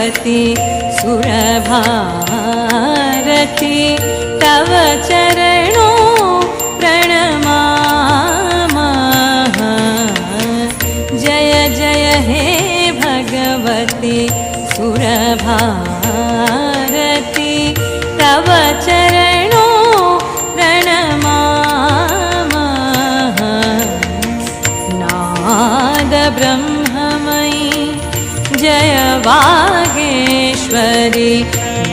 भगवती सुरभारती तव चरणों प्रणमामः। जय जय हे भगवती सुरभारती तव चरणों प्रणमामः। नाद ब्रह्ममयी जय वागेश्वरी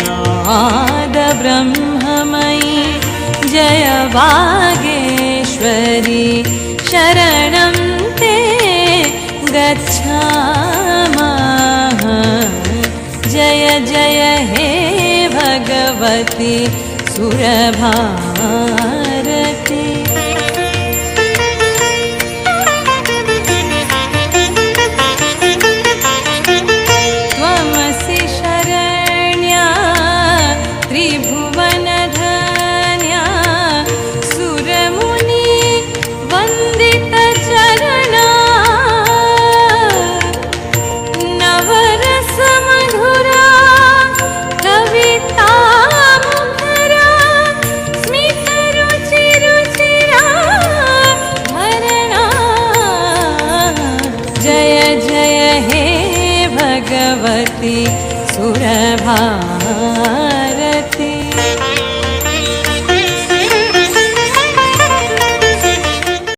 नाद ब्रह्ममयी जय वागेश्वरी शरणं ते गच्छामः। जय जय हे भगवती सुरभारती। त्वमसि शरण्या त्रिभुवनधन्या सुरमुनि वन्दितचरणा नवरसमधुरा कवितामुखरा स्मितरुचिरुचिरा भरणा। जय जय हे भगवती सुरभारती